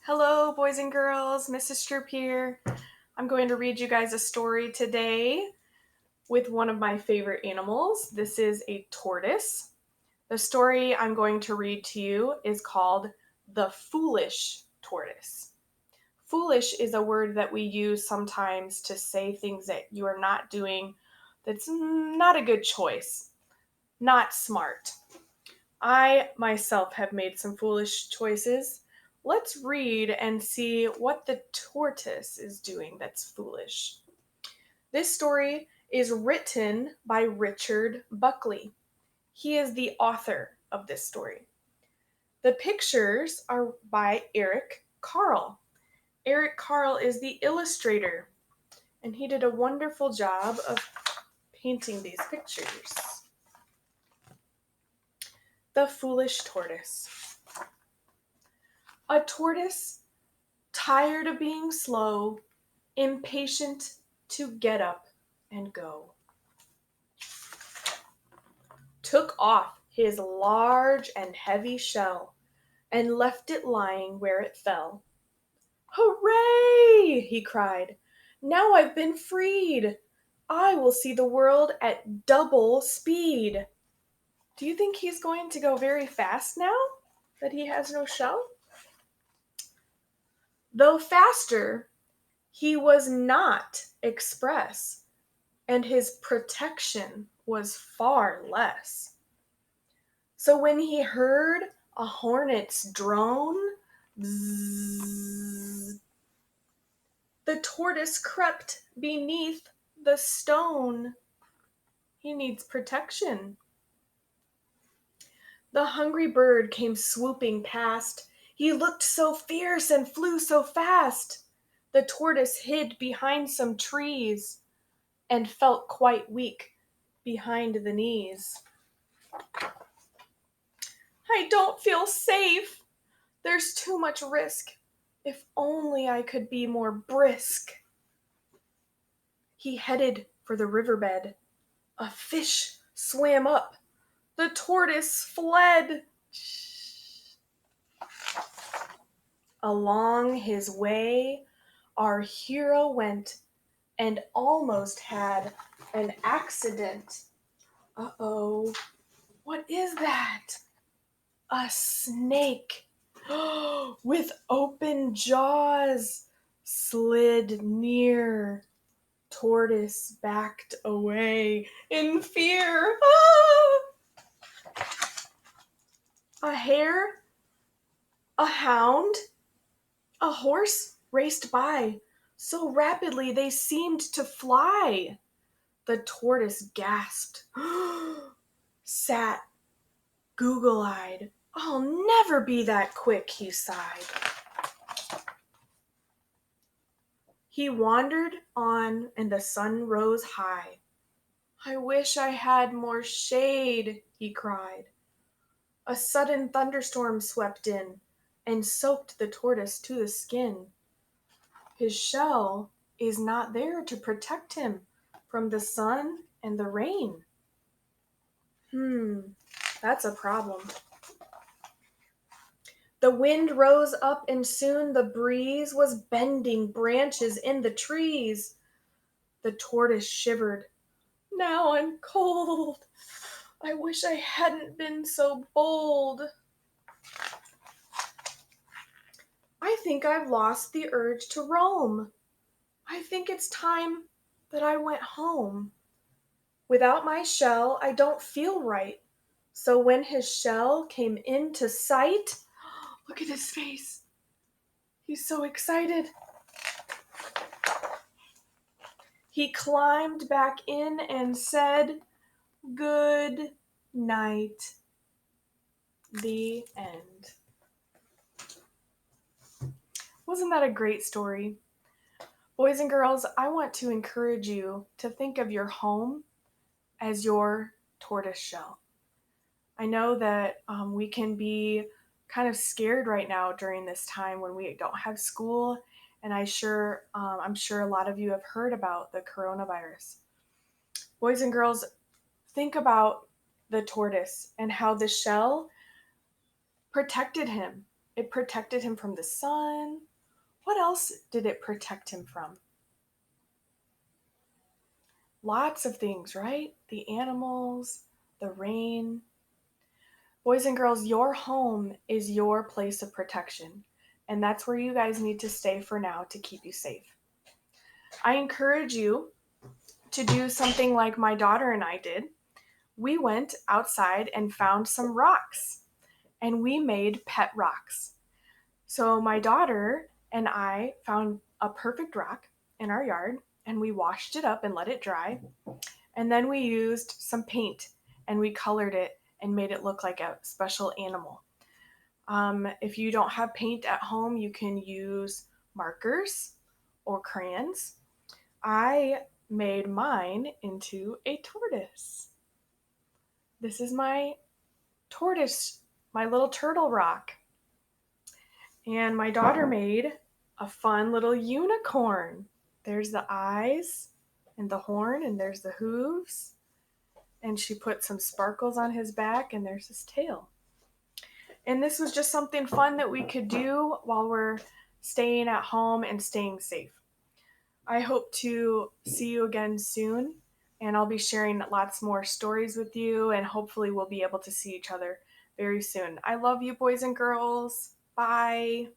Hello, boys and girls. Mrs. Stroop here. I'm going to read you guys a story today with one of my favorite animals. This is a tortoise. The story I'm going to read to you is called The Foolish Tortoise. Foolish is a word that we use sometimes to say things that you are not doing that's not a good choice, not smart. I myself have made some foolish choices. Let's read and see what the tortoise is doing that's foolish. This story is written by Richard Buckley. He is the author of this story. The pictures are by Eric Carle. Eric Carle is the illustrator, and he did a wonderful job of painting these pictures. The Foolish Tortoise. A tortoise, tired of being slow, impatient to get up and go, took off his large and heavy shell and left it lying where it fell. "Hooray!" he cried. "Now I've been freed. I will see the world at double speed." Do you think he's going to go very fast now that he has no shell? Though faster, he was not express, and his protection was far less. So when he heard a hornet's drone, bzzz, the tortoise crept beneath the stone. He needs protection. The hungry bird came swooping past. He looked so fierce and flew so fast. The tortoise hid behind some trees and felt quite weak behind the knees. "I don't feel safe. There's too much risk. If only I could be more brisk." He headed for the riverbed. A fish swam up. The tortoise fled. Along his way, our hero went and almost had an accident. Uh-oh, what is that? A snake with open jaws slid near. Tortoise backed away in fear. Ah! A hare, a hound, a horse raced by. So rapidly they seemed to fly. The tortoise gasped, sat goggle-eyed. "I'll never be that quick," he sighed. He wandered on and the sun rose high. "I wish I had more shade," he cried. A sudden thunderstorm swept in and soaked the tortoise to the skin. His shell is not there to protect him from the sun and the rain. That's a problem. The wind rose up and soon the breeze was bending branches in the trees. The tortoise shivered. "Now I'm cold. I wish I hadn't been so bold. I think I've lost the urge to roam. I think it's time that I went home. Without my shell, I don't feel right." So when his shell came into sight, look at his face. He's so excited. He climbed back in and said, "Good night." The end. Wasn't that a great story? Boys and girls, I want to encourage you to think of your home as your tortoise shell. I know that we can be kind of scared right now during this time when we don't have school, and I'm sure a lot of you have heard about the coronavirus. Boys and girls, think about the tortoise and how the shell protected him. It protected him from the sun. What else did it protect him from? Lots of things, right? The animals, the rain. Boys and girls, your home is your place of protection, and that's where you guys need to stay for now to keep you safe. I encourage you to do something like my daughter and I did. We went outside and found some rocks, and we made pet rocks. So my daughter and I found a perfect rock in our yard, and we washed it up and let it dry. And then we used some paint and we colored it and made it look like a special animal. If you don't have paint at home, you can use markers or crayons. I made mine into a tortoise. This is my tortoise, my little turtle rock. And my daughter made a fun little unicorn. There's the eyes and the horn, and there's the hooves. And she put some sparkles on his back, and there's his tail. And this was just something fun that we could do while we're staying at home and staying safe. I hope to see you again soon, and I'll be sharing lots more stories with you, and hopefully we'll be able to see each other very soon. I love you, boys and girls. Bye.